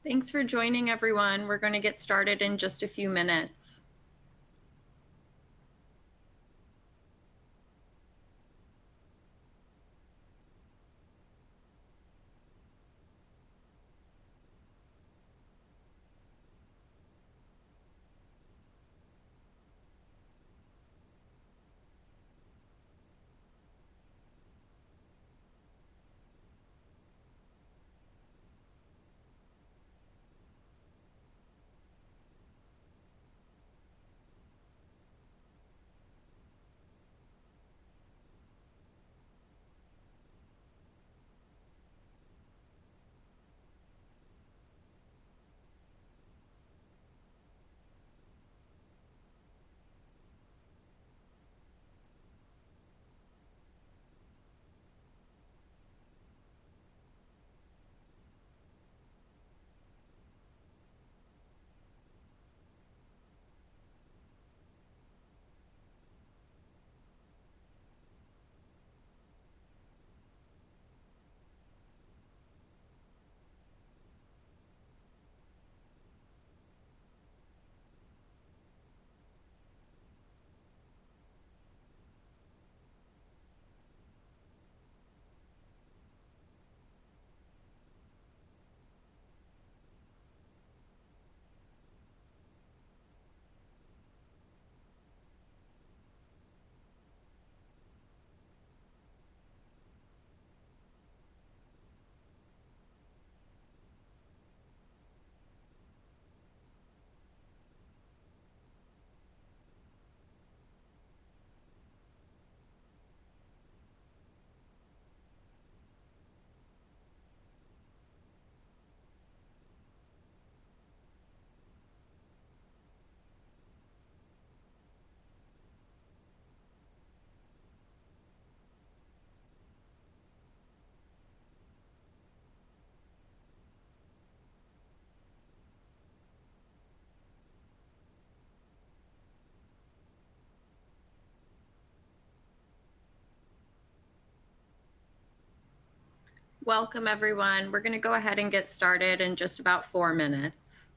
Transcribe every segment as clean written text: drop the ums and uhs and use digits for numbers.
Thanks for joining, everyone. We're going to get started in just a few minutes. Welcome, everyone. We're going to go ahead and get started in just about 4 minutes.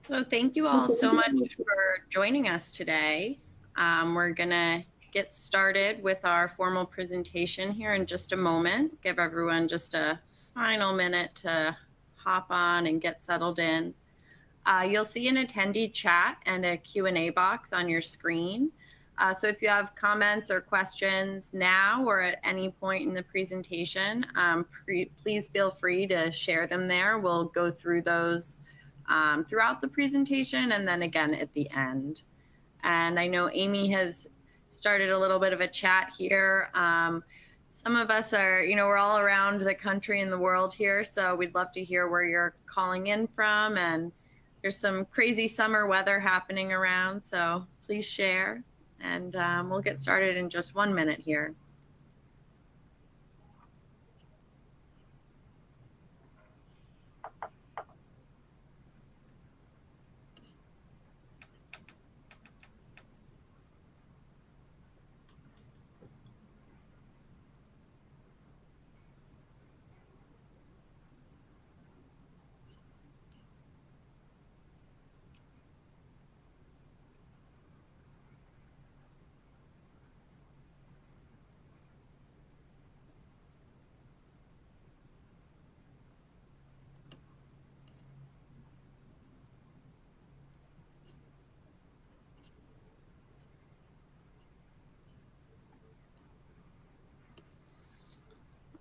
So thank you all so much for joining us today. We're going to get started with our formal presentation here in just a moment. Give everyone just a final minute to hop on and get settled in. You'll see an attendee chat and a Q&A box on your screen. So if you have comments or questions now or at any point in the presentation, please feel free to share them there. We'll go through those throughout the presentation and then again at the end. And I know Amy has started a little bit of a chat here. Some of us are, we're all around the country and the world here, so we'd love to hear where you're calling in from, and there's some crazy summer weather happening around, so please share, and we'll get started in just 1 minute here.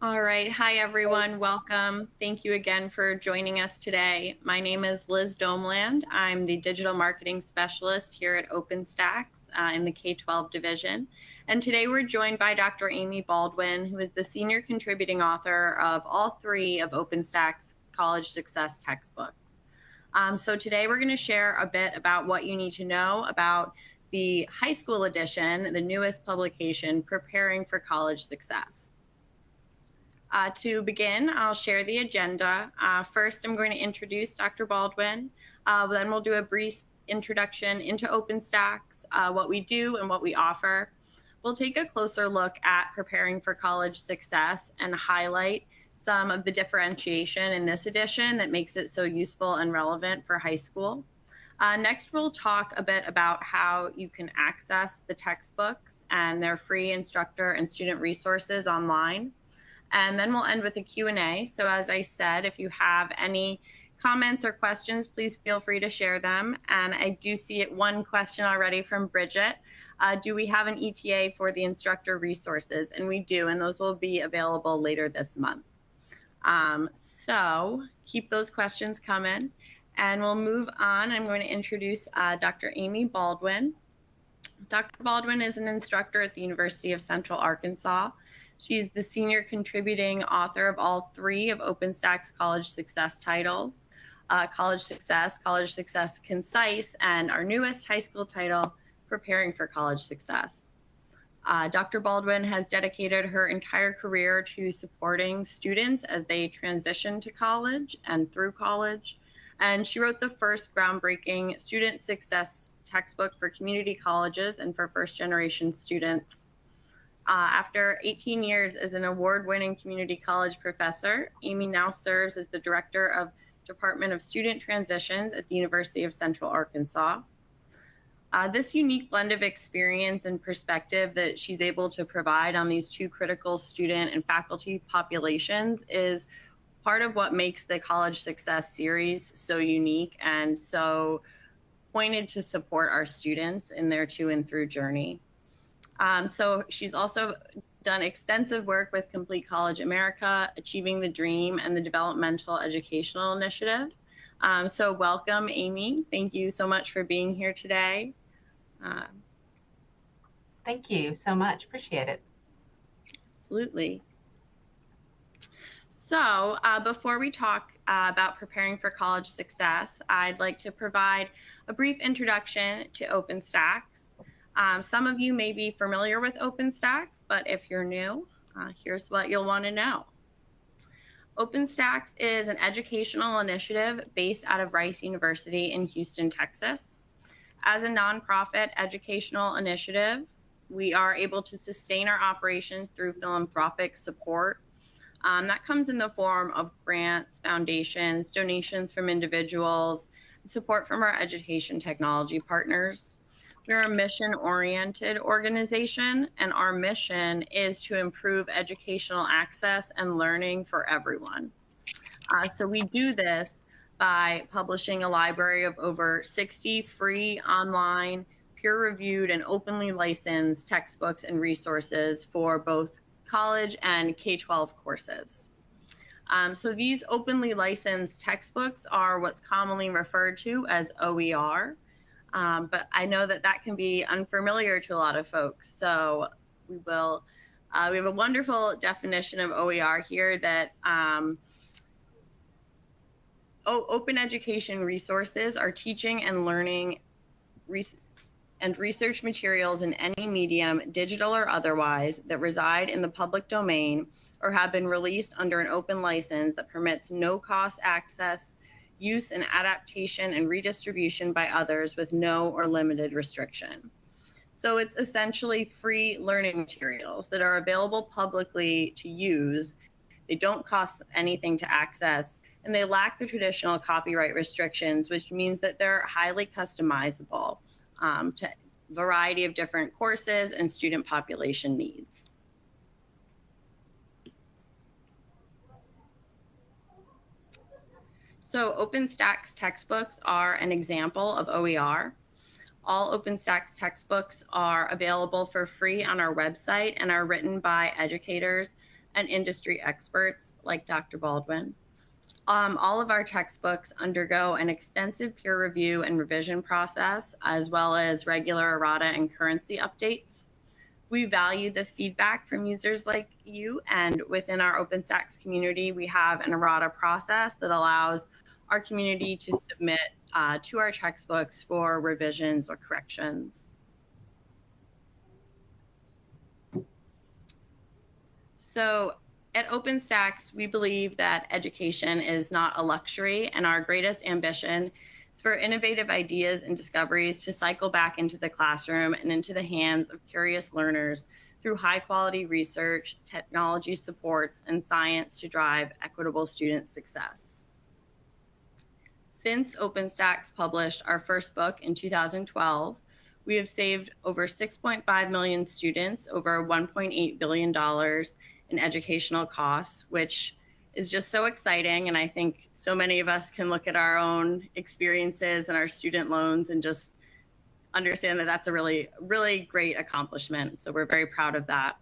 All right. Hi, everyone. Welcome. Thank you again for joining us today. My name is Liz Domeland. I'm the digital marketing specialist here at Openstax in the K12 division. And today we're joined by Dr. Amy Baldwin, who is the senior contributing author of all 3 of Openstax College Success textbooks. So today we're going to share a bit about what you need to know about the high school edition, the newest publication, Preparing for College Success. To begin, I'll share the agenda. First, I'm going to introduce Dr. Baldwin. Then we'll do a brief introduction into Openstax, what we do and what we offer. We'll take a closer look at preparing for college success and highlight some of the differentiation in this edition that makes it so useful and relevant for high school. Next, we'll talk a bit about how you can access the textbooks and their free instructor and student resources online. And then we'll end with a Q&A. So as I said, if you have any comments or questions, please feel free to share them. And I do see one question already from Bridget. Do we have an ETA for the instructor resources? And we do, and those will be available later this month. So keep those questions coming. And we'll move on. I'm going to introduce Dr. Amy Baldwin. Dr. Baldwin is an instructor at the University of Central Arkansas. She's the senior contributing author of all 3 of Openstax College Success titles, College Success Concise, and our newest high school title, Preparing for College Success. Dr. Baldwin has dedicated her entire career to supporting students as they transition to college and through college. And she wrote the first groundbreaking student success textbook for community colleges and for first-generation students. After 18 years as an award-winning community college professor, Amy now serves as the director of Department of Student Transitions at the University of Central Arkansas. This unique blend of experience and perspective that she's able to provide on these 2 critical student and faculty populations is part of what makes the College Success series so unique and so pointed to support our students in their to and through journey. So she's also done extensive work with Complete College America, Achieving the Dream, and the Developmental Educational Initiative. So welcome, Amy. Thank you so much for being here today. Thank you so much. Appreciate it. Absolutely. So before we talk about preparing for college success, I'd like to provide a brief introduction to Openstax. Some of you may be familiar with Openstax, but if you're new, here's what you'll want to know. Openstax is an educational initiative based out of Rice University in Houston, Texas. As a nonprofit educational initiative, we are able to sustain our operations through philanthropic support. That comes in the form of grants, foundations, donations from individuals, support from our education technology partners. We're a mission-oriented organization, and our mission is to improve educational access and learning for everyone. So we do this by publishing a library of over 60 free online, peer-reviewed, and openly licensed textbooks and resources for both college and K12 courses. So these openly licensed textbooks are what's commonly referred to as OER, but I know that that can be unfamiliar to a lot of folks. So we have a wonderful definition of OER here that open education resources are teaching and learning and research materials in any medium, digital or otherwise, that reside in the public domain or have been released under an open license that permits no cost access, use and adaptation and redistribution by others with no or limited restriction. So it's essentially free learning materials that are available publicly to use. They don't cost anything to access, and they lack the traditional copyright restrictions, which means that they're highly customizable to a variety of different courses and student population needs. So Openstax textbooks are an example of OER. All Openstax textbooks are available for free on our website and are written by educators and industry experts like Dr. Baldwin. All of our textbooks undergo an extensive peer review and revision process, as well as regular errata and currency updates. We value the feedback from users like you, and within our Openstax community, we have an errata process that allows our community to submit to our textbooks for revisions or corrections. So at Openstax, we believe that education is not a luxury, and our greatest ambition is for innovative ideas and discoveries to cycle back into the classroom and into the hands of curious learners through high-quality research, technology supports, and science to drive equitable student success. Since Openstax published our first book in 2012, we have saved over 6.5 million students over $1.8 billion in educational costs, which is just so exciting. And I think so many of us can look at our own experiences and our student loans and just understand that that's a really, really great accomplishment. So we're very proud of that.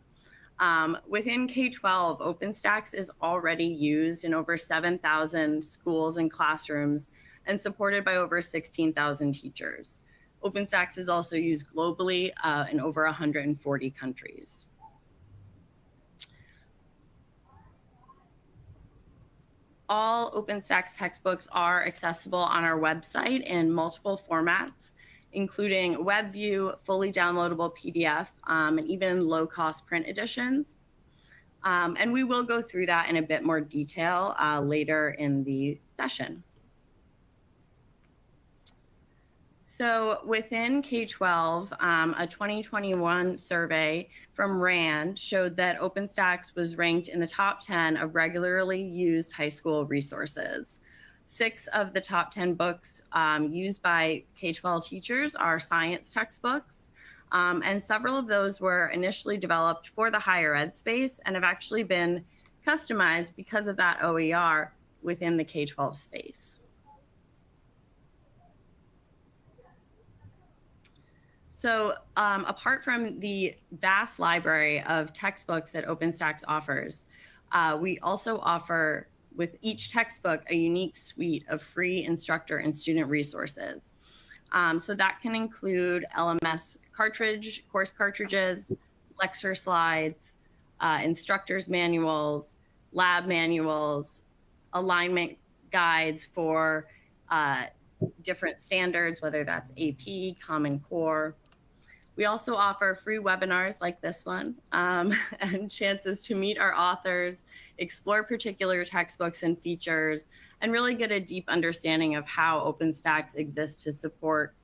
Within K12, Openstax is already used in over 7,000 schools and classrooms and supported by over 16,000 teachers. Openstax is also used globally in over 140 countries. All Openstax textbooks are accessible on our website in multiple formats, including WebView, fully downloadable PDF, and even low-cost print editions. And we will go through that in a bit more detail later in the session. So within K12, a 2021 survey from RAND showed that Openstax was ranked in the top 10 of regularly used high school resources. 6 of the top 10 books used by K12 teachers are science textbooks, and several of those were initially developed for the higher ed space and have actually been customized because of that OER within the K12 space. So apart from the vast library of textbooks that Openstax offers, we also offer with each textbook a unique suite of free instructor and student resources. So that can include LMS course cartridges, lecture slides, instructors manuals, lab manuals, alignment guides for different standards, whether that's AP, Common Core. We also offer free webinars like this one and chances to meet our authors, explore particular textbooks and features, and really get a deep understanding of how Openstax exists to support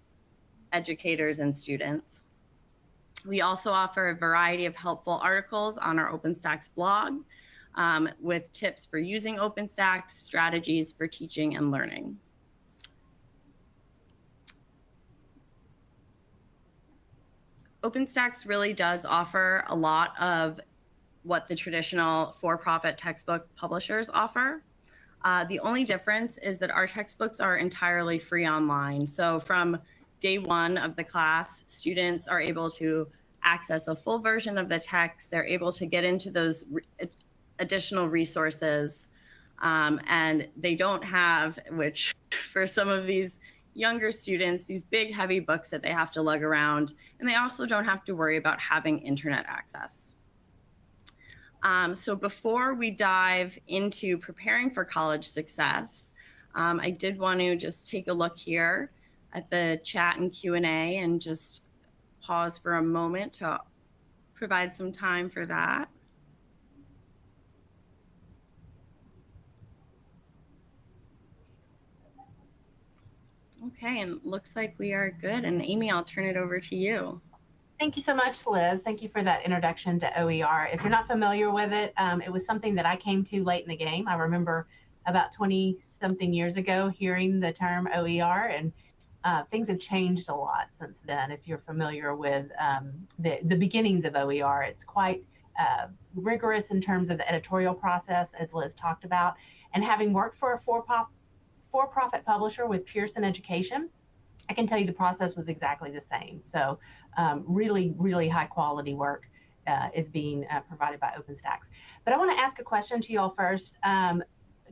educators and students. We also offer a variety of helpful articles on our Openstax blog with tips for using Openstax, strategies for teaching and learning. Openstax really does offer a lot of what the traditional for-profit textbook publishers offer. The only difference is that our textbooks are entirely free online. So from day one of the class, students are able to access a full version of the text. They're able to get into those additional resources, and they don't have, which for some of these younger students, these big heavy books that they have to lug around, and they also don't have to worry about having internet access. So before we dive into preparing for college success, I did want to just take a look here at the chat and Q&A and just pause for a moment to provide some time for that. Okay, and looks like we are good. And Amy, I'll turn it over to you. Thank you so much, Liz. Thank you for that introduction to OER. If you're not familiar with it, it was something that I came to late in the game. I remember about 20-something years ago hearing the term OER, and things have changed a lot since then. If you're familiar with the beginnings of OER, it's quite rigorous in terms of the editorial process, as Liz talked about. And having worked for a for-profit publisher with Pearson Education, I can tell you the process was exactly the same. So really, really high quality work is being provided by Openstax. But I want to ask a question to you all first.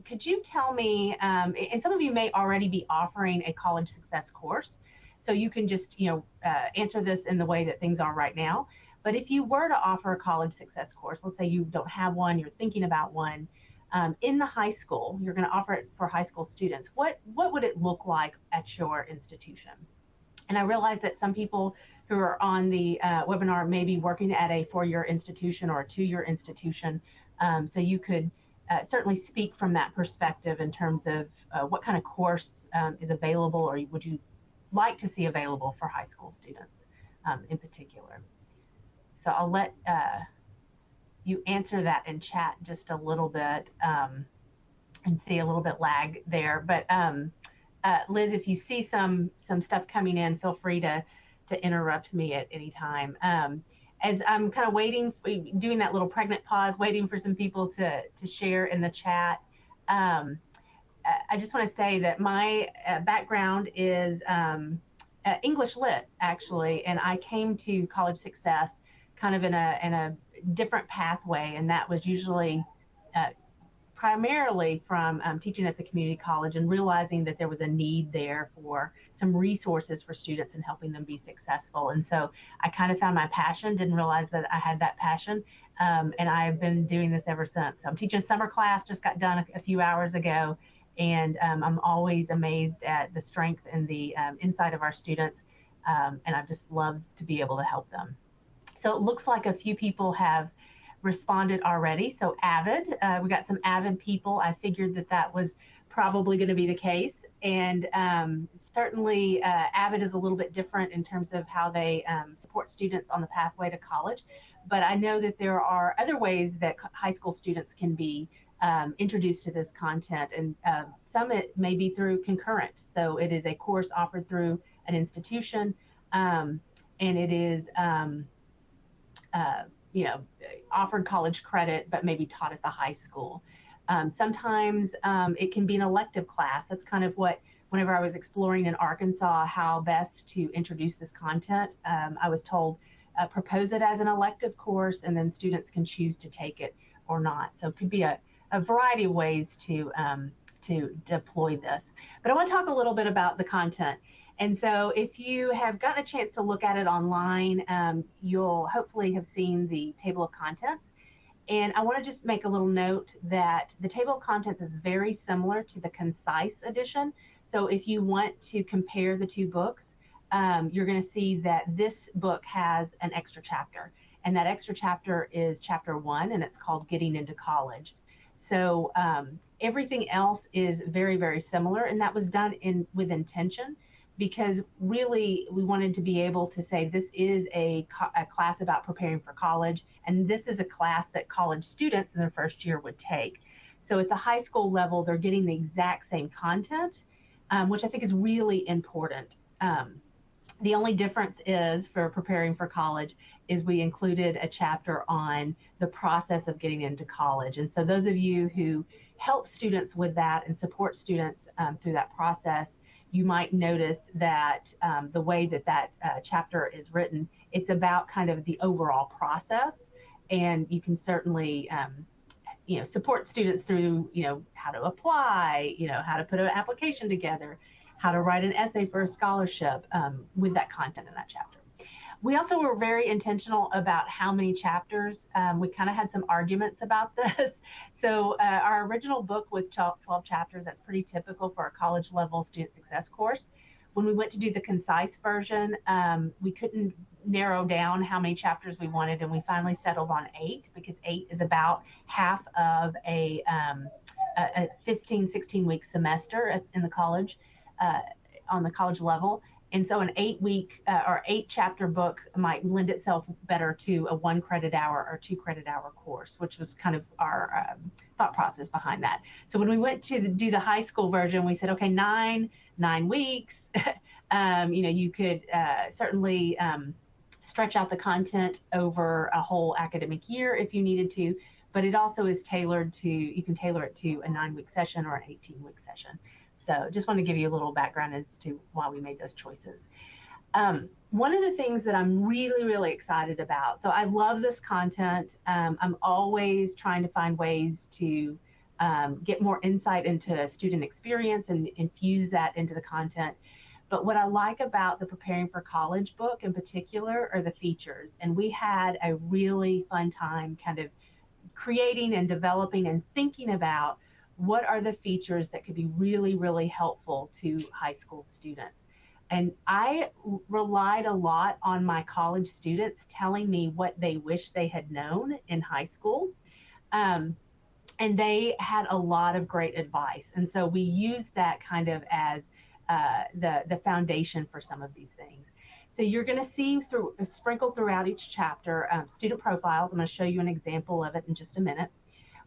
Could you tell me, and some of you may already be offering a college success course, so you can just answer this in the way that things are right now. But if you were to offer a college success course, let's say you don't have one, you're thinking about one, in the high school, you're going to offer it for high school students. What would it look like at your institution? And I realize that some people who are on the webinar may be working at a 4-year institution or a 2-year institution. So you could certainly speak from that perspective in terms of what kind of course is available, or would you like to see available for high school students in particular. So I'll let you answer that in chat just a little bit and see a little bit lag there. But Liz, if you see some stuff coming in, feel free to interrupt me at any time. As I'm kind of waiting, doing that little pregnant pause, waiting for some people to share in the chat, I just want to say that my background is English Lit, actually, and I came to college success kind of in a different pathway, and that was usually primarily from teaching at the community college and realizing that there was a need there for some resources for students and helping them be successful. And so I kind of found my passion, didn't realize that I had that passion, and I've been doing this ever since. So I'm teaching summer class, just got done a few hours ago, and I'm always amazed at the strength and the insight of our students, and I just love to be able to help them. So it looks like a few people have responded already. So Avid, we got some Avid people. I figured that was probably going to be the case. And certainly Avid is a little bit different in terms of how they support students on the pathway to college. But I know that there are other ways that high school students can be introduced to this content. And some it may be through concurrent. So it is a course offered through an institution, and it is offered college credit, but maybe taught at the high school. Sometimes it can be an elective class. That's kind of what, whenever I was exploring in Arkansas how best to introduce this content, I was told propose it as an elective course, and then students can choose to take it or not. So it could be a variety of ways to deploy this. But I want to talk a little bit about the content. And so if you have gotten a chance to look at it online, you'll hopefully have seen the table of contents. And I want to just make a little note that the table of contents is very similar to the concise edition. So if you want to compare the two books, you're going to see that this book has an extra chapter. And that extra chapter is chapter 1, and it's called Getting into College. So everything else is very, very similar, and that was done with intention, because really we wanted to be able to say this is a class about preparing for college, and this is a class that college students in their first year would take. So at the high school level, they're getting the exact same content, which I think is really important. The only difference is for preparing for college is we included a chapter on the process of getting into college. And so those of you who help students with that and support students through that process, you might notice that the way that that chapter is written, it's about kind of the overall process. And you can certainly support students through, how to apply, how to put an application together, how to write an essay for a scholarship with that content in that chapter. We also were very intentional about how many chapters. We kind of had some arguments about this. So our original book was 12 chapters. That's pretty typical for a college level student success course. When we went to do the concise version, we couldn't narrow down how many chapters we wanted, and we finally settled on 8 because 8 is about half of a 15, 16-week semester in the college, on the college level. And so an 8-week or 8-chapter book might lend itself better to a 1 credit hour or 2 credit hour course, which was kind of our thought process behind that. So when we went to do the high school version, we said, okay, 9 weeks. You could certainly stretch out the content over a whole academic year if you needed to, but it also is tailored to, you can tailor it to a 9-week session or an 18-week session. So just want to give you a little background as to why we made those choices. One of the things that I'm really, really excited about, so I love this content. I'm always trying to find ways to get more insight into student experience and infuse that into the content. But what I like about the Preparing for College book in particular are the features. And we had a really fun time kind of creating and developing and thinking about what are the features that could be really, really helpful to high school students. And I relied a lot on my college students telling me what they wish they had known in high school. And they had a lot of great advice. And so we used that kind of as the foundation for some of these things. So you're going to see sprinkled throughout each chapter student profiles. I'm going to show you an example of it in just a minute.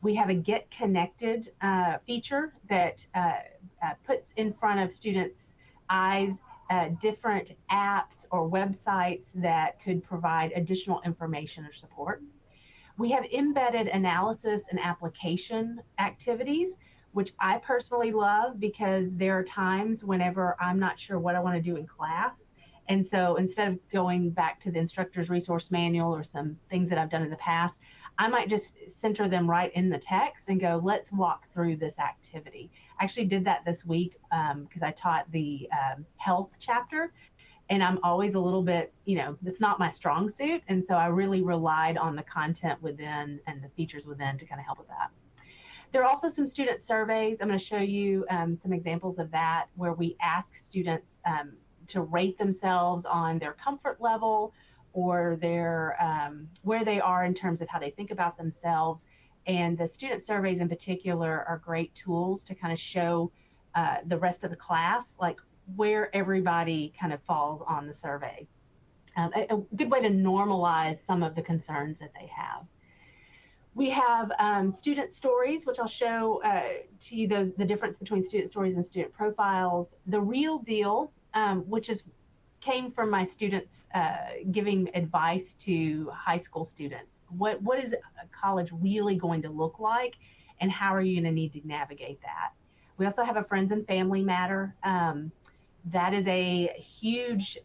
We have a Get Connected feature that puts in front of students' eyes different apps or websites that could provide additional information or support. We have embedded analysis and application activities, which I personally love because there are times whenever I'm not sure what I want to do in class. And so instead of going back to the instructor's resource manual or some things that I've done in the past, I might just center them right in the text and go, let's walk through this activity. I actually did that this week because I taught the health chapter, and I'm always a little bit, it's not my strong suit. And so I really relied on the content within and the features within to kind of help with that. There are also some student surveys. I'm going to show you some examples of that where we ask students to rate themselves on their comfort level or their where they are in terms of how they think about themselves. And the student surveys in particular are great tools to kind of show the rest of the class, like where everybody kind of falls on the survey. A good way to normalize some of the concerns that they have. We have student stories, which I'll show to you the difference between student stories and student profiles. The real deal, which came from my students giving advice to high school students. What is college really going to look like, and how are you going to need to navigate that? We also have a friends and family matter. That is a huge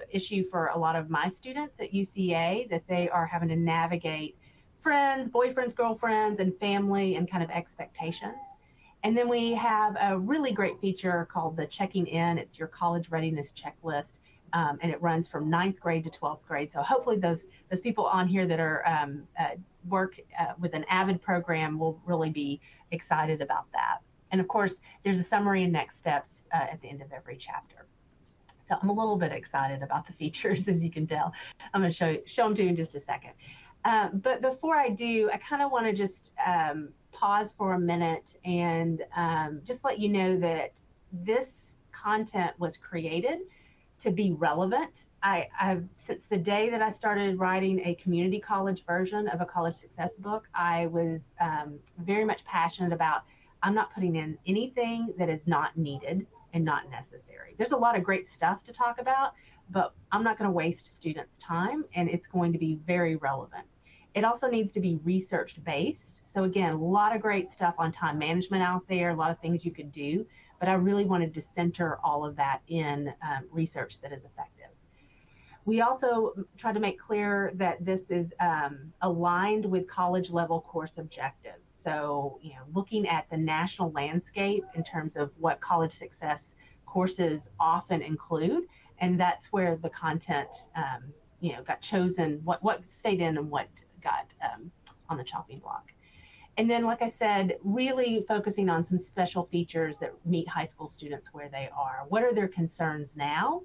issue for a lot of my students at UCA, that they are having to navigate friends, boyfriends, girlfriends, and family and kind of expectations. And then we have a really great feature called the Checking In. It's your college readiness checklist, and it runs from 9th grade to 12th grade. So hopefully those people on here that are work with an AVID program will really be excited about that. And of course, there's a summary and next steps at the end of every chapter. So I'm a little bit excited about the features, as you can tell. I'm going to show them to you in just a second. But before I do, I kind of want to just pause for a minute and just let you know that this content was created to be relevant. I've since the day that I started writing a community college version of a college success book, I was very much passionate about, I'm not putting in anything that is not needed. and not necessary. There's a lot of great stuff to talk about, but I'm not going to waste students' time, and it's going to be very relevant. It also needs to be research based. So again, a lot of great stuff on time management out there, a lot of things you could do, but I really wanted to center all of that in research that is effective. We also try to make clear that this is aligned with college level course objectives. So, looking at the national landscape in terms of what college success courses often include, and that's where the content, got chosen, what stayed in and what got on the chopping block. And then, like I said, really focusing on some special features that meet high school students where they are. What are their concerns now?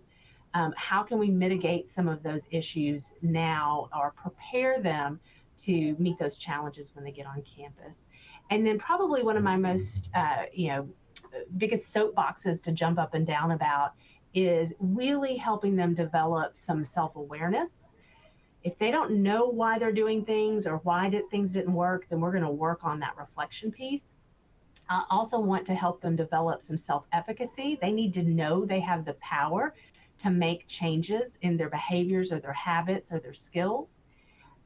How can we mitigate some of those issues now or prepare them to meet those challenges when they get on campus? And then probably one of my most, biggest soapboxes to jump up and down about is really helping them develop some self-awareness. If they don't know why they're doing things or why things didn't work, then we're going to work on that reflection piece. I also want to help them develop some self-efficacy. They need to know they have the power to make changes in their behaviors or their habits or their skills.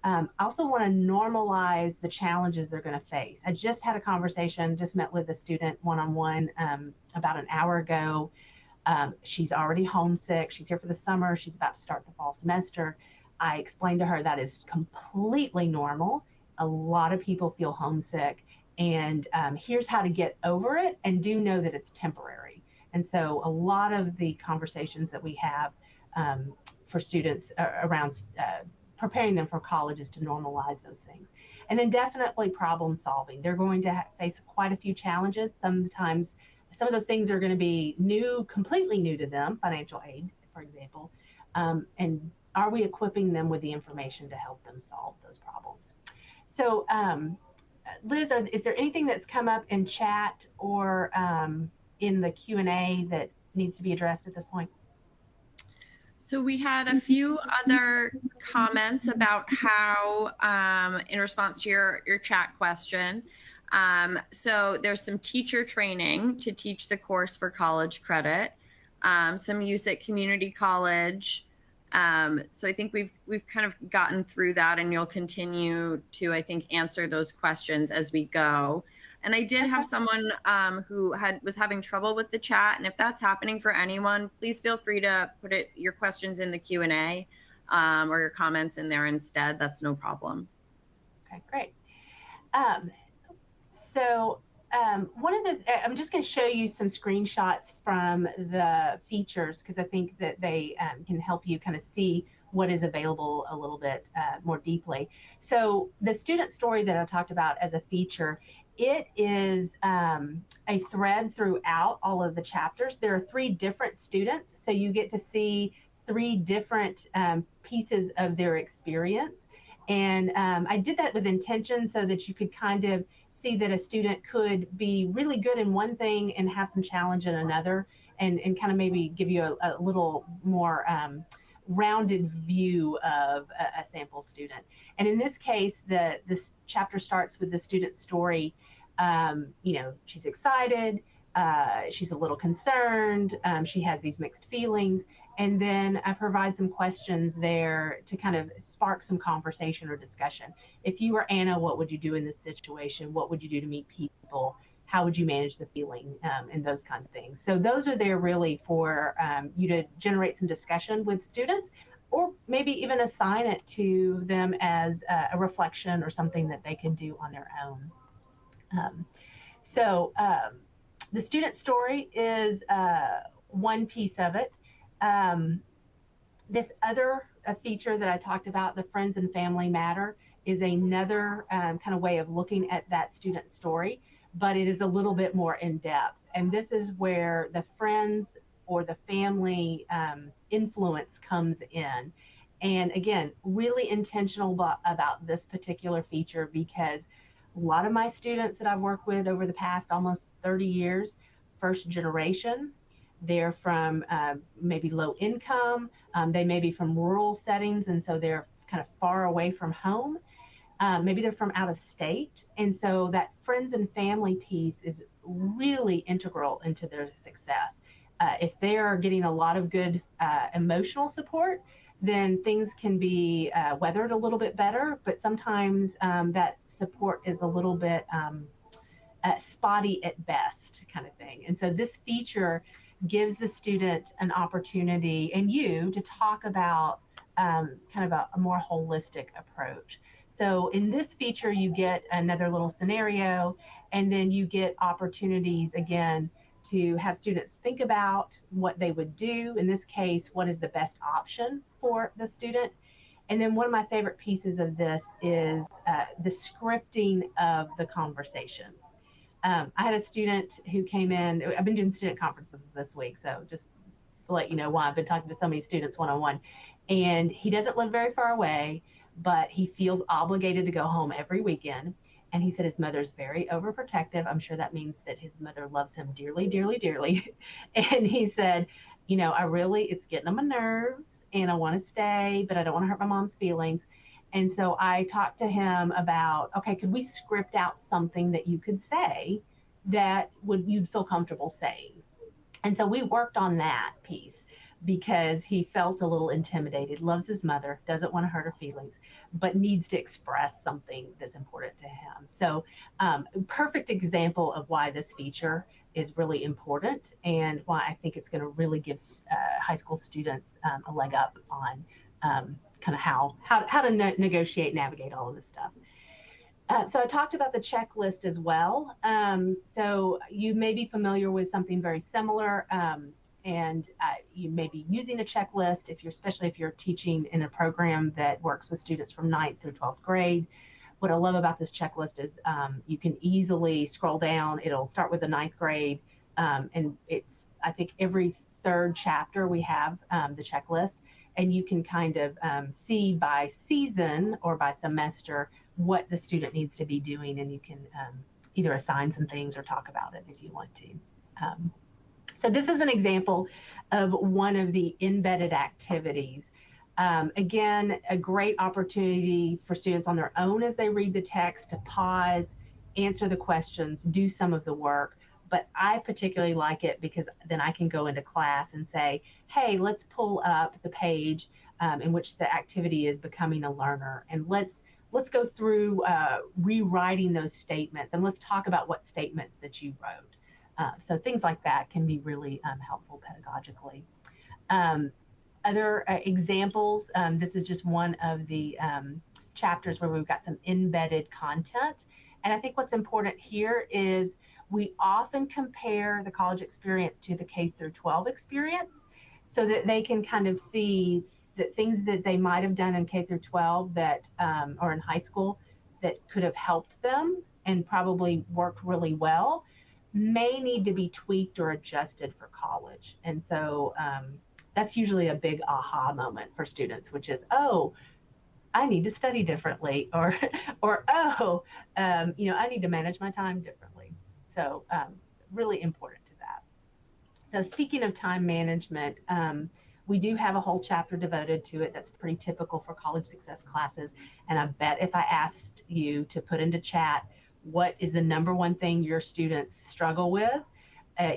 I also want to normalize the challenges they're going to face. I just had a conversation, just met with a student one-on-one about an hour ago. She's already homesick. She's here for the summer. She's about to start the fall semester. I explained to her that is completely normal. A lot of people feel homesick, and here's how to get over it, and do know that it's temporary. And so a lot of the conversations that we have for students around preparing them for college is to normalize those things. And then definitely problem solving. They're going to face quite a few challenges. Sometimes some of those things are going to be new, completely new to them, financial aid, for example. And are we equipping them with the information to help them solve those problems? So Liz, is there anything that's come up in chat or in the Q&A that needs to be addressed at this point? So we had a few other comments about how, in response to your chat question, so there's some teacher training to teach the course for college credit, some use at community college. So I think we've kind of gotten through that, and you'll continue to, I think, answer those questions as we go. And I did have someone who was having trouble with the chat, and if that's happening for anyone, please feel free to put your questions in the Q&A or your comments in there instead. That's no problem. Okay, great. I'm just going to show you some screenshots from the features, because I think that they can help you kind of see what is available a little bit more deeply. So the student story that I talked about as a feature, it is a thread throughout all of the chapters. There are 3 different students, so you get to see 3 different pieces of their experience. And I did that with intention so that you could kind of see that a student could be really good in one thing and have some challenge in another, and kind of maybe give you a little more rounded view of a sample student. And in this case, this chapter starts with the student's story. She's excited, she's a little concerned, she has these mixed feelings, and then I provide some questions there to kind of spark some conversation or discussion. If you were Anna, what would you do in this situation? What would you do to meet people? How would you manage the feeling, and those kinds of things? So those are there really for you to generate some discussion with students, or maybe even assign it to them as a reflection or something that they can do on their own. The student story is one piece of it. This other feature that I talked about, the friends and family matter, is another kind of way of looking at that student story, but it is a little bit more in depth. And this is where the friends or the family influence comes in. And again, really intentional about this particular feature, because a lot of my students that I've worked with over the past almost 30 years, first generation, they're from maybe low income, they may be from rural settings, and so they're kind of far away from home. Maybe they're from out of state. And so that friends and family piece is really integral into their success. If they are getting a lot of good emotional support, then things can be weathered a little bit better, but sometimes that support is a little bit spotty at best, kind of thing. And so this feature gives the student an opportunity and you to talk about kind of a more holistic approach. So in this feature, you get another little scenario, and then you get opportunities again to have students think about what they would do. In this case, what is the best option for the student? And then one of my favorite pieces of this is the scripting of the conversation. I had a student who came in. I've been doing student conferences this week, so just to let you know why I've been talking to so many students one-on-one. And he doesn't live very far away, but he feels obligated to go home every weekend. And he said his mother's very overprotective. I'm sure that means that his mother loves him dearly, dearly, dearly. And he said, you know, it's getting on my nerves and I want to stay, but I don't want to hurt my mom's feelings. And so I talked to him about, okay, could we script out something that you could say that you'd feel comfortable saying? And so we worked on that piece because he felt a little intimidated, loves his mother, doesn't want to hurt her feelings, but needs to express something that's important to him. So perfect example of why this feature is really important and why I think it's going to really give high school students a leg up on kind of how to negotiate, navigate all of this stuff. So I talked about the checklist as well. So you may be familiar with something very similar, and you may be using a checklist especially if you're teaching in a program that works with students from 9th through 12th grade. What I love about this checklist is you can easily scroll down. It'll start with the 9th grade, and I think every third chapter we have the checklist, and you can kind of see by season or by semester what the student needs to be doing, and you can either assign some things or talk about it if you want to. So this is an example of one of the embedded activities. Again, a great opportunity for students on their own as they read the text to pause, answer the questions, do some of the work. But I particularly like it because then I can go into class and say, hey, let's pull up the page in which the activity is becoming a learner, and let's go through rewriting those statements, and let's talk about what statements that you wrote. So things like that can be really helpful pedagogically. Other examples, this is just one of the chapters where we've got some embedded content. And I think what's important here is we often compare the college experience to the K through 12 experience so that they can kind of see that things that they might have done in K through 12 that, or in high school that could have helped them and probably worked really well may need to be tweaked or adjusted for college. And so that's usually a big aha moment for students, which is, oh, I need to study differently, or oh, you know, I need to manage my time differently. So really important to that. So speaking of time management, we do have a whole chapter devoted to it that's pretty typical for college success classes. And I bet if I asked you to put into chat what is the #1 thing your students struggle with,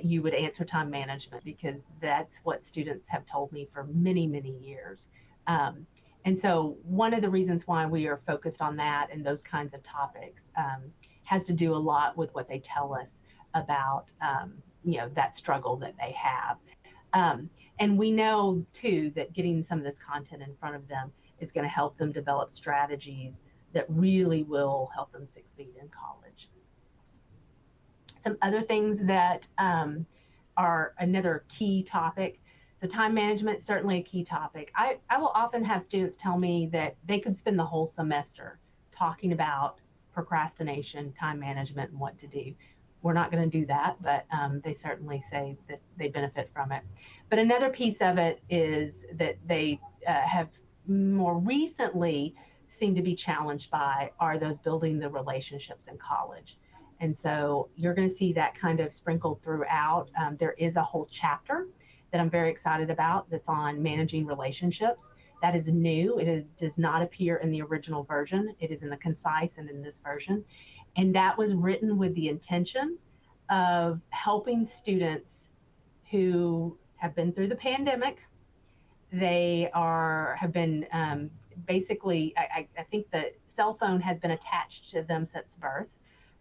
you would answer time management, because that's what students have told me for many, many years. And so one of the reasons why we are focused on that and those kinds of topics has to do a lot with what they tell us about, you know, that struggle that they have. And we know too that getting some of this content in front of them is going to help them develop strategies that really will help them succeed in college. Some other things that are another key topic. So time management is certainly a key topic. I will often have students tell me that they could spend the whole semester talking about procrastination, time management, and what to do. We're not going to do that, but they certainly say that they benefit from it. But another piece of it is that they have more recently seem to be challenged by are those building the relationships in college. And so you're going to see that kind of sprinkled throughout. There is a whole chapter that I'm very excited about that's on managing relationships. That is new. Does not appear in the original version. It is in the concise and in this version. And that was written with the intention of helping students who have been through the pandemic. They have been basically, I think the cell phone has been attached to them since birth.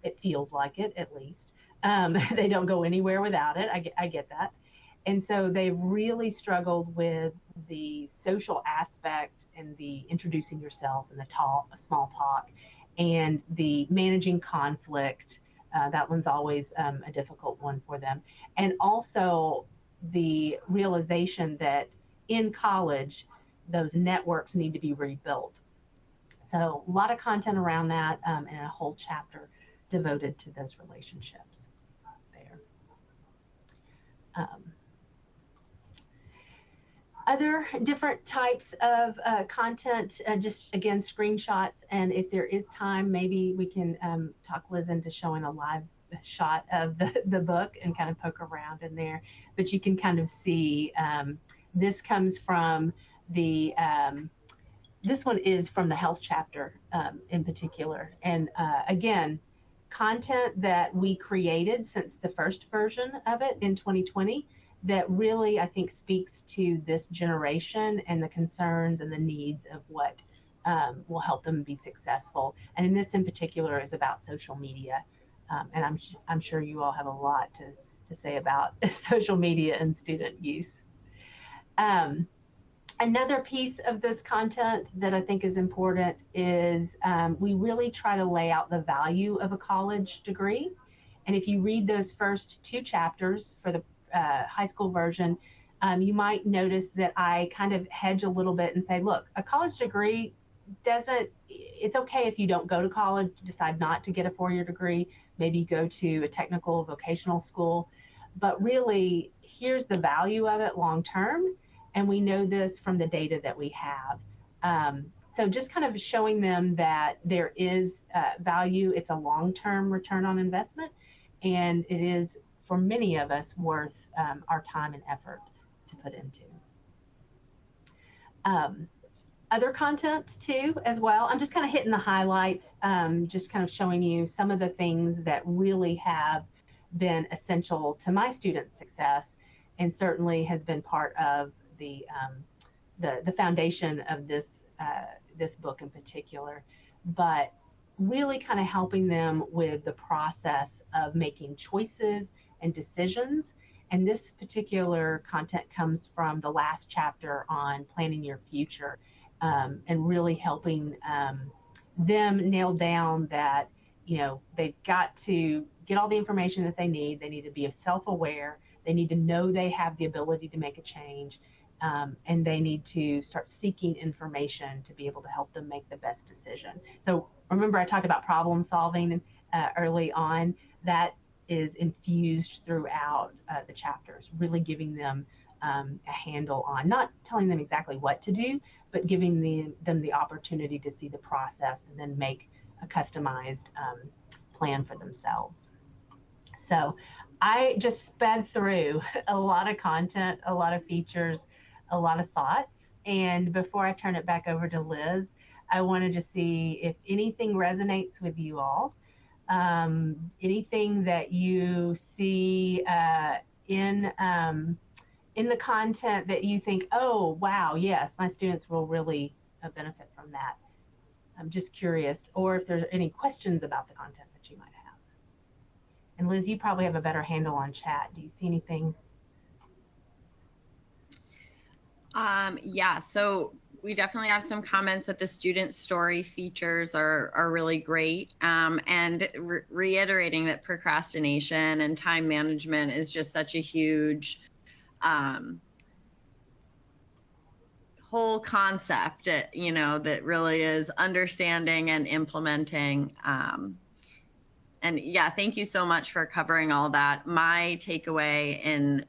It feels like it, at least. They don't go anywhere without it. I get that. And so they've really struggled with the social aspect and the introducing yourself and the small talk and the managing conflict. That one's always a difficult one for them. And also the realization that in college, those networks need to be rebuilt. So a lot of content around that, and a whole chapter devoted to those relationships there. Other different types of content, just again, screenshots. And if there is time, maybe we can talk Liz into showing a live shot of the book and kind of poke around in there. But you can kind of see, this comes from the, this one is from the health chapter in particular. And again, content that we created since the first version of it in 2020 that really, I think, speaks to this generation and the concerns and the needs of what will help them be successful. And in this in particular is about social media. And I'm sure you all have a lot to say about social media and student use. Another piece of this content that I think is important is we really try to lay out the value of a college degree. And if you read those first 2 chapters for the high school version, you might notice that I kind of hedge a little bit and say, look, a college degree it's okay if you don't go to college, decide not to get a 4-year degree, maybe go to a technical vocational school. But really, here's the value of it long term. And we know this from the data that we have. So just kind of showing them that there is value. It's a long-term return on investment. And it is, for many of us, worth our time and effort to put into. Other content too, as well. I'm just kind of hitting the highlights, just kind of showing you some of the things that really have been essential to my students' success, and certainly has been part of the foundation of this this book in particular. But really kind of helping them with the process of making choices and decisions. And this particular content comes from the last chapter on planning your future, and really helping them nail down that, you know, they've got to get all the information that they need. They need to be self-aware. They need to know they have the ability to make a change. And they need to start seeking information to be able to help them make the best decision. So remember, I talked about problem solving early on. That is infused throughout the chapters, really giving them a handle on, not telling them exactly what to do, but giving them the opportunity to see the process and then make a customized plan for themselves. So I just sped through a lot of content, a lot of features, a lot of thoughts. And before I turn it back over to Liz, I wanted to see if anything resonates with you all. Anything that you see in the content that you think, oh, wow, yes, my students will really benefit from that. I'm just curious, or if there's any questions about the content that you might have. And Liz, you probably have a better handle on chat. Do you see anything? Yeah, so we definitely have some comments that the student story features are really great, and reiterating that procrastination and time management is just such a huge whole concept, you know, that really is understanding and implementing. And yeah, thank you so much for covering all that. My takeaway in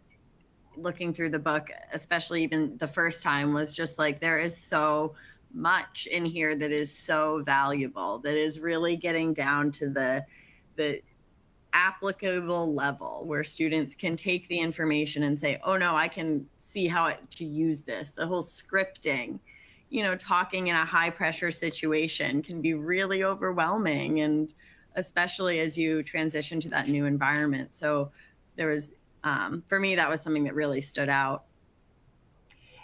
looking through the book, especially even the first time, was just like, there is so much in here that is so valuable, that is really getting down to the applicable level where students can take the information and say, oh no, I can see how to use this. The whole scripting, you know, talking in a high pressure situation can be really overwhelming, and especially as you transition to that new environment. So there was For me, that was something that really stood out.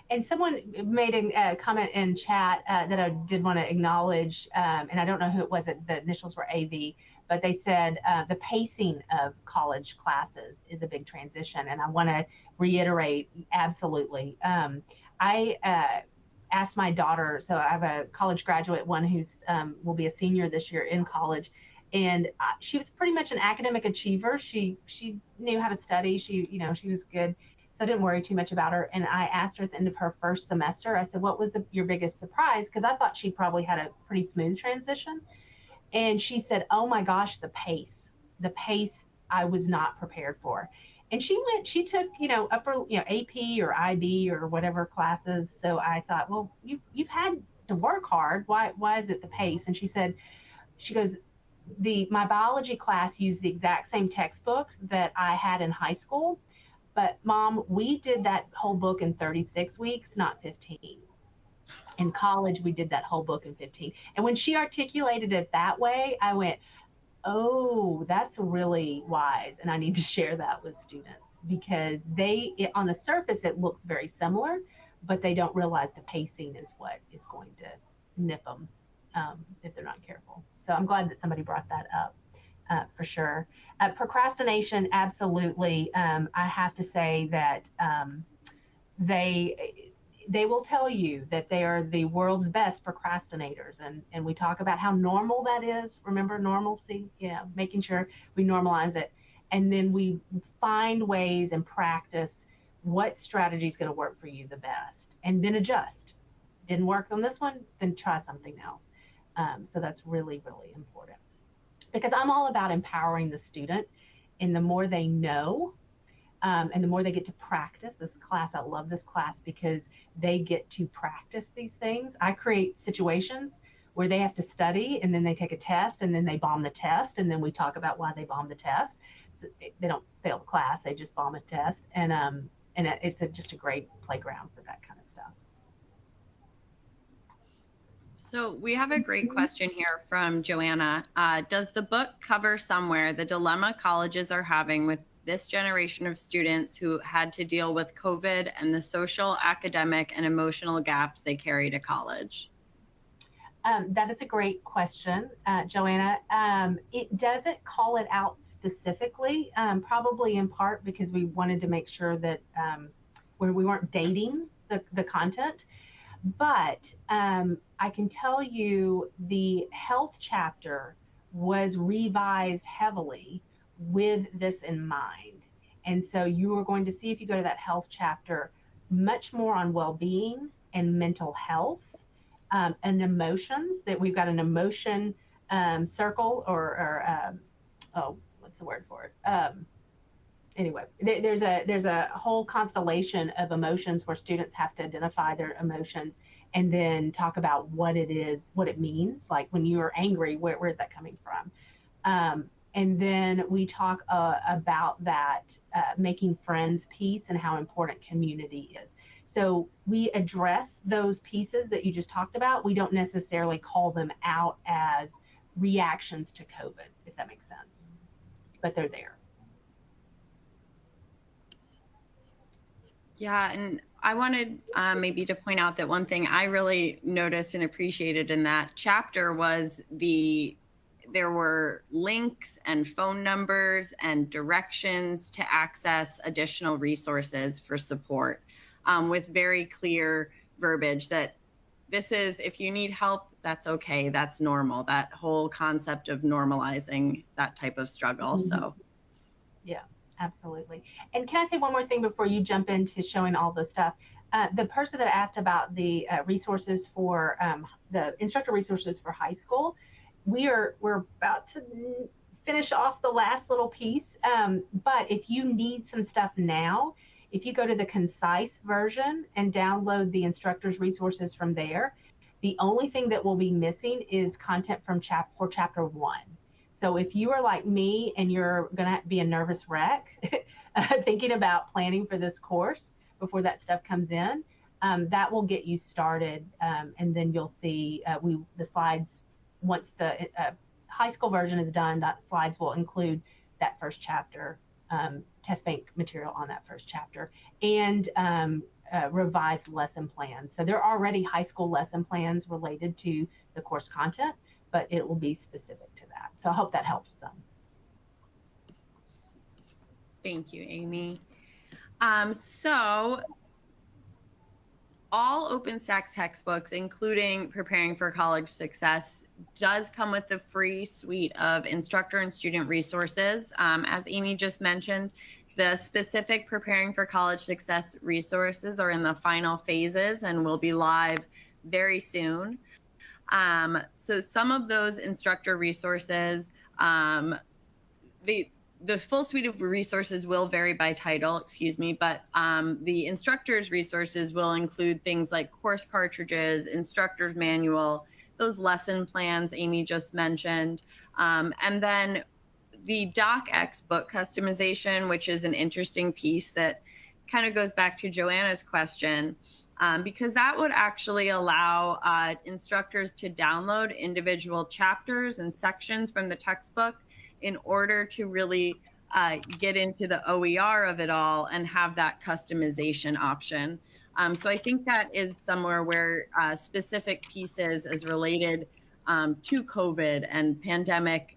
And someone made a comment in chat that I did want to acknowledge, and I don't know who it was, the initials were AV, but they said the pacing of college classes is a big transition. And I want to reiterate, absolutely. I asked my daughter, so I have a college graduate, one who's will be a senior this year in college, and she was pretty much an academic achiever. She knew how to study. She was good. So I didn't worry too much about her. And I asked her at the end of her first semester, I said, what was your biggest surprise? Because I thought she probably had a pretty smooth transition. And she said, oh my gosh, the pace I was not prepared for. And she took, upper, AP or IB or whatever classes. So I thought, well, you've had to work hard. Why is it the pace? And she goes, my biology class used the exact same textbook that I had in high school. But Mom, we did that whole book in 36 weeks, not 15. In college, we did that whole book in 15. And when she articulated it that way, I went, oh, that's really wise. And I need to share that with students because on the surface, it looks very similar, but they don't realize the pacing is what is going to nip them if they're not careful. So I'm glad that somebody brought that up. For sure. Procrastination, absolutely. I have to say that they will tell you that they are the world's best procrastinators. And we talk about how normal that is. Remember normalcy? Yeah, making sure we normalize it. And then we find ways and practice what strategy is going to work for you the best and then adjust. Didn't work on this one, then try something else. So that's really, really important. Because I'm all about empowering the student, and the more they know, and the more they get to practice this class. I love this class because they get to practice these things. I create situations where they have to study, and then they take a test, and then they bomb the test, and then we talk about why they bombed the test. So they don't fail the class; they just bomb a test, and it's just a great playground for that kind of stuff. So we have a great question here from Joanna. Does the book cover somewhere the dilemma colleges are having with this generation of students who had to deal with COVID and the social, academic, and emotional gaps they carry to college? That is a great question, Joanna. It doesn't call it out specifically, probably in part because we wanted to make sure that we weren't dating the content. But I can tell you the health chapter was revised heavily with this in mind. And so you are going to see, if you go to that health chapter, much more on well-being and mental health and emotions, that we've got an emotion circle what's the word for it? Anyway, there's a whole constellation of emotions where students have to identify their emotions and then talk about what it is, what it means. Like when you're angry, where is that coming from? And then we talk about that making friends piece and how important community is. So we address those pieces that you just talked about. We don't necessarily call them out as reactions to COVID, if that makes sense, but they're there. Yeah, and I wanted maybe to point out that one thing I really noticed and appreciated in that chapter was there were links and phone numbers and directions to access additional resources for support with very clear verbiage that this is, if you need help, that's okay, that's normal. That whole concept of normalizing that type of struggle. Mm-hmm. So, yeah. Absolutely. And can I say one more thing before you jump into showing all the stuff? The person that asked about the resources for the instructor resources for high school, we're about to finish off the last little piece. But if you need some stuff now, if you go to the concise version and download the instructor's resources from there, the only thing that will be missing is content from chapter 1. So if you are like me and you're going to be a nervous wreck thinking about planning for this course before that stuff comes in, that will get you started. And then you'll see the slides, once the high school version is done, that slides will include that first chapter test bank material on that first chapter, and revised lesson plans. So there are already high school lesson plans related to the course content, but it will be specific to that. So I hope that helps some. Thank you, Amy. So all Openstax textbooks, including Preparing for College Success, does come with a free suite of instructor and student resources. As Amy just mentioned, the specific Preparing for College Success resources are in the final phases and will be live very soon. So some of those instructor resources, the full suite of resources will vary by title, but the instructor's resources will include things like course cartridges, instructor's manual, those lesson plans Amy just mentioned, and then the DocX book customization, which is an interesting piece that kind of goes back to Joanna's question, because that would actually allow instructors to download individual chapters and sections from the textbook in order to really get into the OER of it all and have that customization option. So I think that is somewhere where specific pieces as related to COVID and pandemic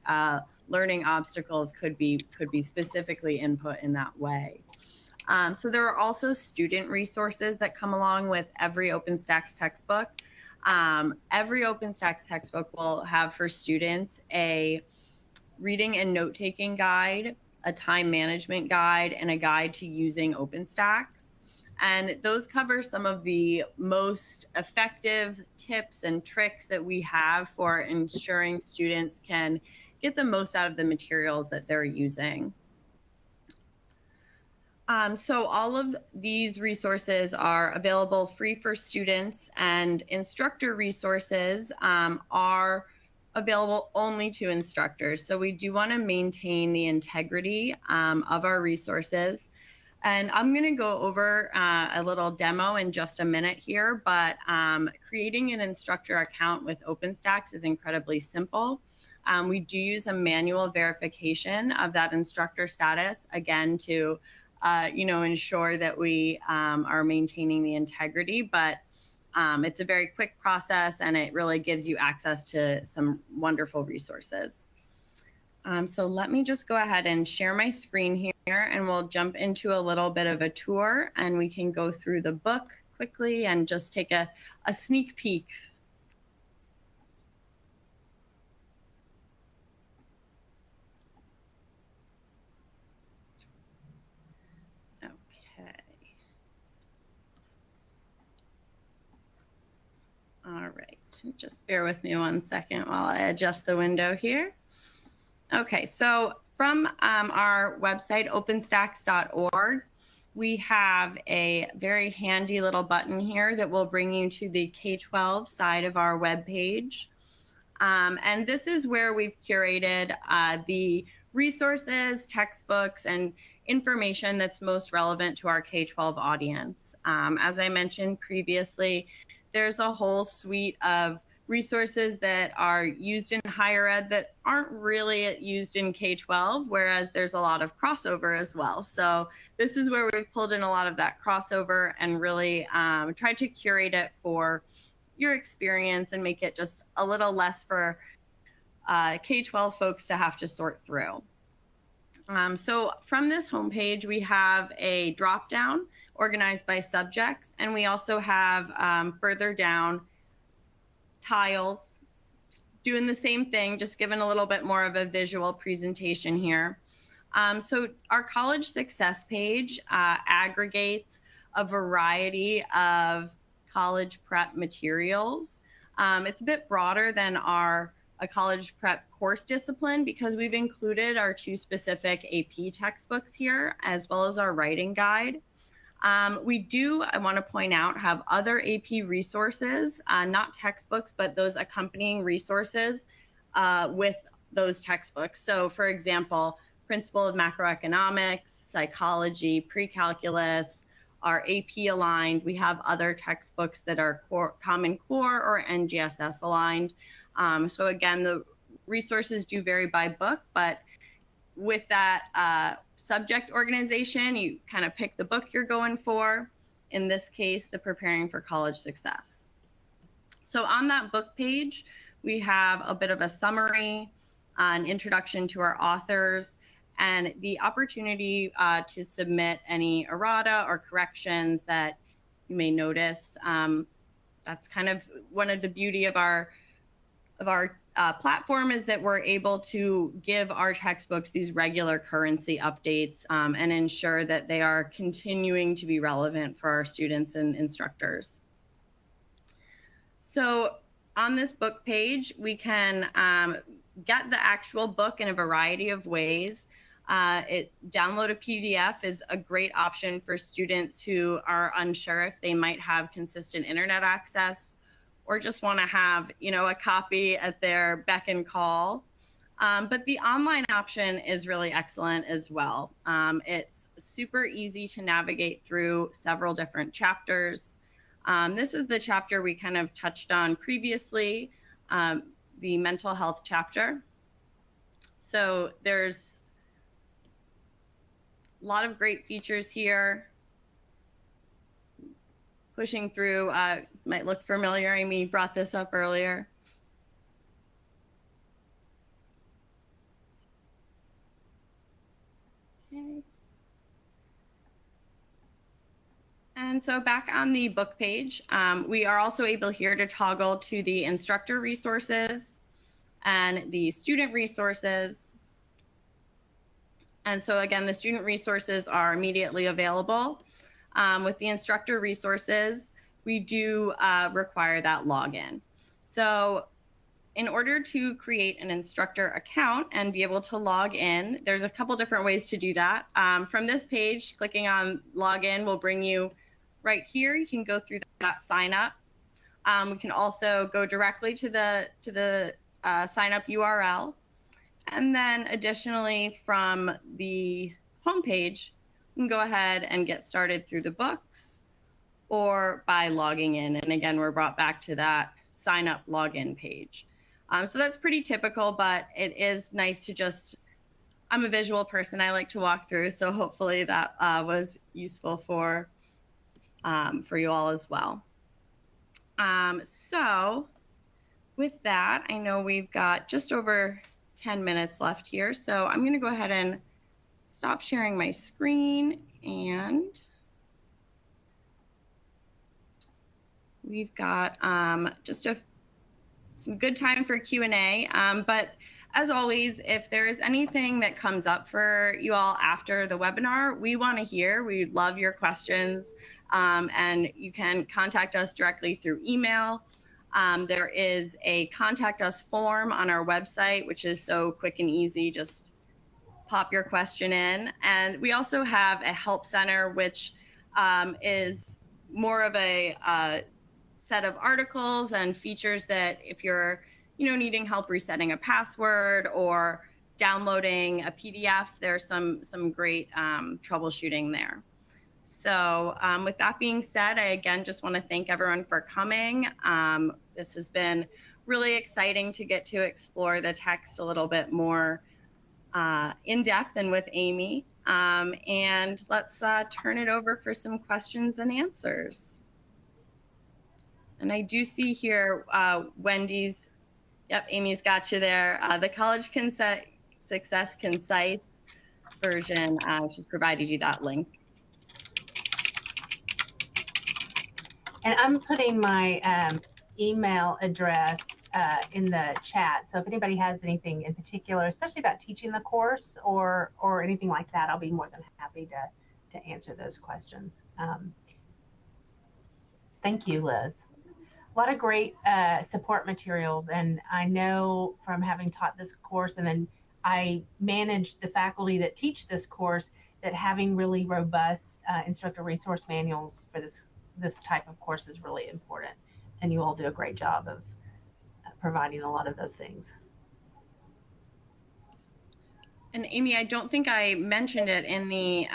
learning obstacles could be specifically input in that way. So there are also student resources that come along with every Openstax textbook. Every Openstax textbook will have for students a reading and note-taking guide, a time management guide, and a guide to using Openstax. And those cover some of the most effective tips and tricks that we have for ensuring students can get the most out of the materials that they're using. So all of these resources are available free for students, and instructor resources are available only to instructors. So we do want to maintain the integrity of our resources. And I'm going to go over a little demo in just a minute here, but creating an instructor account with Openstax is incredibly simple. We do use a manual verification of that instructor status, again, to ensure that we are maintaining the integrity, but it's a very quick process, and it really gives you access to some wonderful resources. So let me just go ahead and share my screen here, and we'll jump into a little bit of a tour, and we can go through the book quickly and just take a sneak peek. All right, just bear with me 1 second while I adjust the window here. Okay, so from our website, openstax.org, we have a very handy little button here that will bring you to the K12 side of our webpage. And this is where we've curated the resources, textbooks, and information that's most relevant to our K12 audience. As I mentioned previously, there's a whole suite of resources that are used in higher ed that aren't really used in K12, whereas there's a lot of crossover as well. So this is where we've pulled in a lot of that crossover and really tried to curate it for your experience and make it just a little less for K12 folks to have to sort through. So from this homepage, we have a drop-down organized by subjects, and we also have further down tiles doing the same thing, just given a little bit more of a visual presentation here. So our college success page aggregates a variety of college prep materials. It's a bit broader than a college prep course discipline because we've included our 2 specific AP textbooks here, as well as our writing guide. We do, I want to point out, have other AP resources, not textbooks, but those accompanying resources with those textbooks. So for example, Principle of Macroeconomics, Psychology, Pre-Calculus, are AP aligned. We have other textbooks that are Common Core or NGSS aligned. So again, the resources do vary by book, but with that subject organization, you kind of pick the book you're going for. In this case, the Preparing for College Success. So on that book page, we have a bit of a summary, an introduction to our authors, and the opportunity to submit any errata or corrections that you may notice. That's kind of one of the beauty of our platform, is that we're able to give our textbooks these regular currency updates and ensure that they are continuing to be relevant for our students and instructors. So on this book page, we can get the actual book in a variety of ways. Download a PDF is a great option for students who are unsure if they might have consistent internet access, or just want to have, a copy at their beck and call. But the online option is really excellent as well. It's super easy to navigate through several different chapters. This is the chapter we kind of touched on previously, the mental health chapter. So there's a lot of great features here. Pushing through, might look familiar. Amy brought this up earlier. Okay. And so back on the book page, we are also able here to toggle to the instructor resources and the student resources. And so again, the student resources are immediately available. With the instructor resources, we do require that login. So in order to create an instructor account and be able to log in, there's a couple different ways to do that. From this page, clicking on login will bring you right here. You can go through that sign up. We can also go directly to the sign up URL. And then additionally, from the homepage, you can go ahead and get started through the books or by logging in. And again, we're brought back to that sign up login page. So that's pretty typical, but it is nice to just, I'm a visual person, I like to walk through. So hopefully that was useful for you all as well. So with that, I know we've got just over 10 minutes left here. So I'm gonna go ahead and stop sharing my screen, and we've got just some good time for Q&A. But as always, if there is anything that comes up for you all after the webinar, we want to hear. We love your questions, and you can contact us directly through email. There is a contact us form on our website, which is so quick and easy. Just pop your question in. And we also have a help center, which is more of a set of articles and features that if you're needing help resetting a password or downloading a PDF, there's some great troubleshooting there. So with that being said, I again just want to thank everyone for coming. This has been really exciting to get to explore the text a little bit more in depth and with Amy. And let's turn it over for some questions and answers. And I do see here Wendy's, yep, Amy's got you there. The College Success Concise version, she's provided you that link. And I'm putting my email address in the chat. So if anybody has anything in particular, especially about teaching the course or anything like that, I'll be more than happy to answer those questions. Thank you, Liz. A lot of great support materials. And I know from having taught this course, and then I manage the faculty that teach this course, that having really robust instructor resource manuals for this type of course is really important. And you all do a great job of providing a lot of those things. And Amy, I don't think I mentioned it in the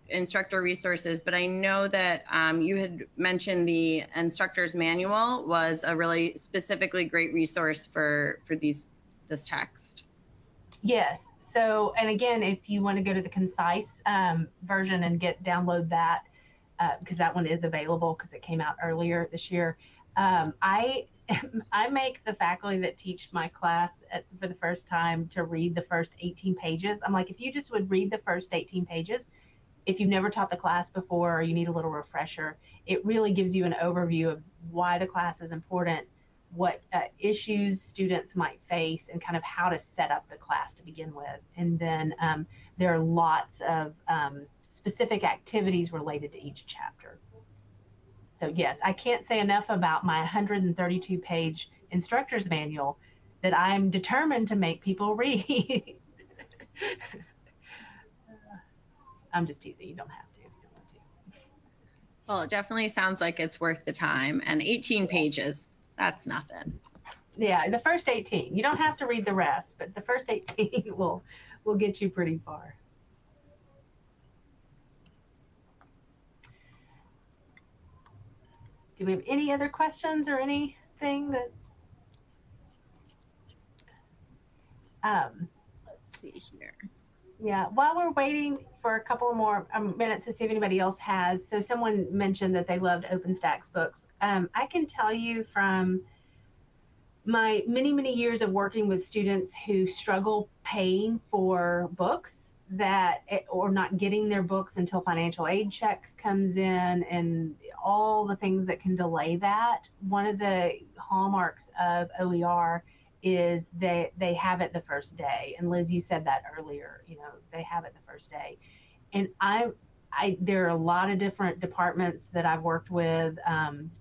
instructor resources, but I know that you had mentioned the instructor's manual was a really specifically great resource for this text. Yes. So, and again, if you want to go to the concise version and download that, because that one is available because it came out earlier this year. I I make the faculty that teach my class for the first time to read the first 18 pages. I'm like, if you just would read the first 18 pages, if you've never taught the class before or you need a little refresher, it really gives you an overview of why the class is important, what issues students might face, and kind of how to set up the class to begin with. And then there are lots of specific activities related to each chapter. So yes, I can't say enough about my 132-page instructor's manual that I'm determined to make people read. I'm just teasing. You don't have to if you don't want to. Well, it definitely sounds like it's worth the time. And 18 pages, that's nothing. Yeah, the first 18. You don't have to read the rest, but the first 18 will get you pretty far. Do we have any other questions or anything that? Let's see here. Yeah, while we're waiting for a couple of more minutes to see if anybody else has, so someone mentioned that they loved Openstax books. I can tell you from my many years of working with students who struggle paying for books or not getting their books until financial aid check comes in and all the things that can delay that. One of the hallmarks of OER is they have it the first day. And Liz, you said that earlier, they have it the first day. And there are a lot of different departments that I've worked with,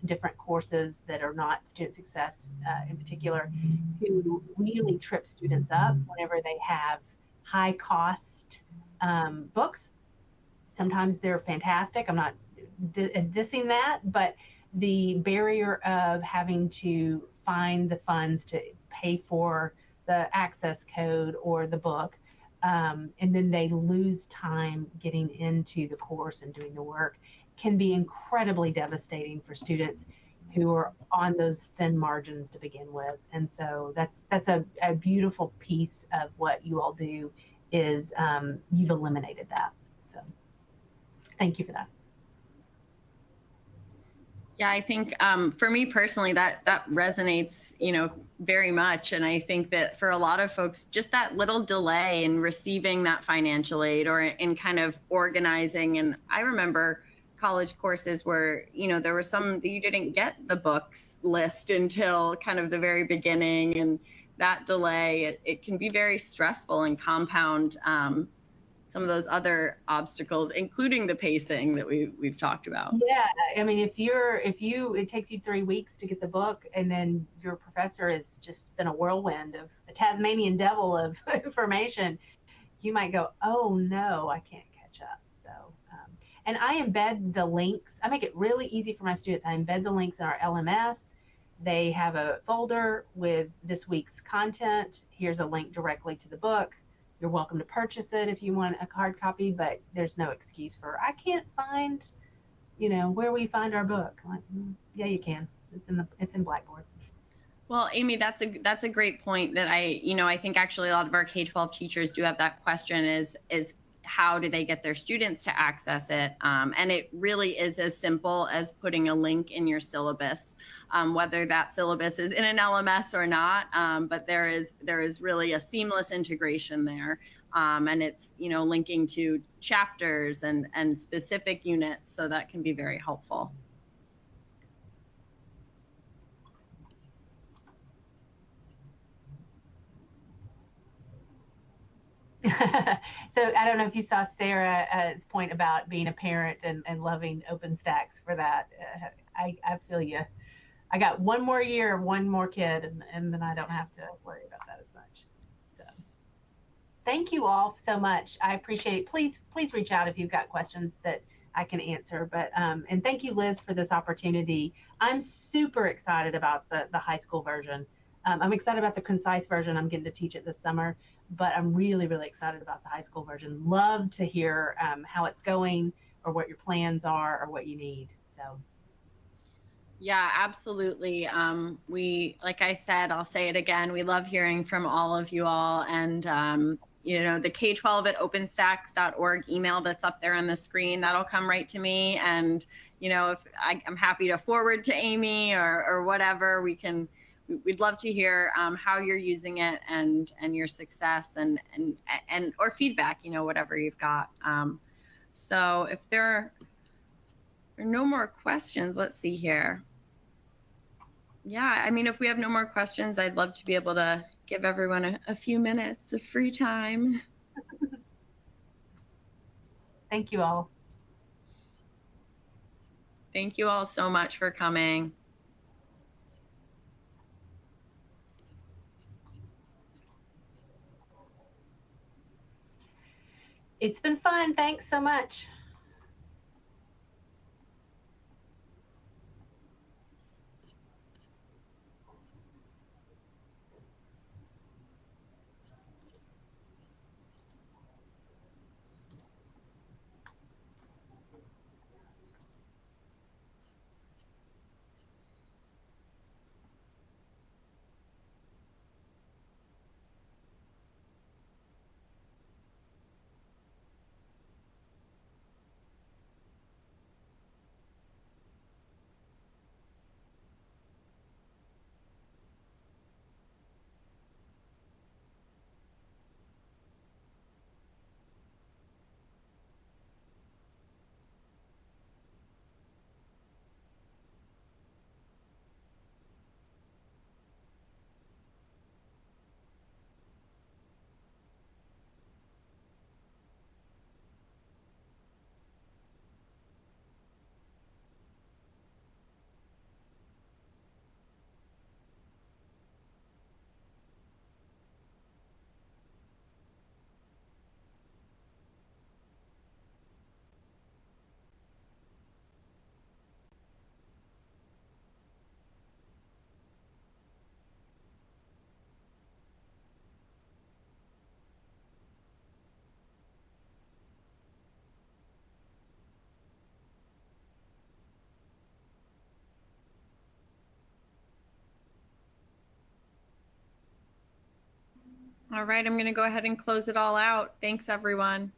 different courses that are not student success in particular, who really trip students up whenever they have high cost books. Sometimes they're fantastic. I'm not dissing that, but the barrier of having to find the funds to pay for the access code or the book, and then they lose time getting into the course and doing the work, can be incredibly devastating for students who are on those thin margins to begin with. And so that's a beautiful piece of what you all do is you've eliminated that. So thank you for that. Yeah, I think for me personally, that resonates, very much. And I think that for a lot of folks, just that little delay in receiving that financial aid or in kind of organizing. And I remember college courses where, there were some that you didn't get the books list until kind of the very beginning. And that delay, it can be very stressful and compound some of those other obstacles, including the pacing that we've talked about. Yeah, I mean, it takes you 3 weeks to get the book, and then your professor has just been a whirlwind of a Tasmanian devil of information, you might go, oh no, I can't catch up. So, and I embed the links. I make it really easy for my students. I embed the links in our LMS. They have a folder with this week's content. Here's a link directly to the book. You're welcome to purchase it if you want a hard copy, but there's no excuse for, I can't find, where we find our book. Like, yeah, you can. It's in Blackboard. Well, Amy, that's a great point that I think actually a lot of our K12 teachers do have that question is how do they get their students to access it? And it really is as simple as putting a link in your syllabus, whether that syllabus is in an LMS or not. But there is really a seamless integration there. And it's, linking to chapters and specific units. So that can be very helpful. So I don't know if you saw Sarah's point about being a parent and loving Openstax for that. I feel you. I got one more year, one more kid, and then I don't have to worry about that as much. So thank you all so much. I appreciate it. Please reach out if you've got questions that I can answer. But and thank you, Liz, for this opportunity. I'm super excited about the high school version. I'm excited about the concise version. I'm getting to teach it this summer, but I'm really excited about the high school version. Love to hear how it's going or what your plans are or what you need. So. Yeah, absolutely. We, like I said, I'll say it again. We love hearing from all of you all. And, the K12 at openstax.org email that's up there on the screen, that'll come right to me. And, if I'm happy to forward to Amy or whatever, we'd love to hear how you're using it and your success and or feedback, whatever you've got. So if there are no more questions, let's see here. Yeah, I mean, if we have no more questions, I'd love to be able to give everyone a few minutes of free time. Thank you all. Thank you all so much for coming. It's been fun. Thanks so much. All right, I'm going to go ahead and close it all out. Thanks, everyone.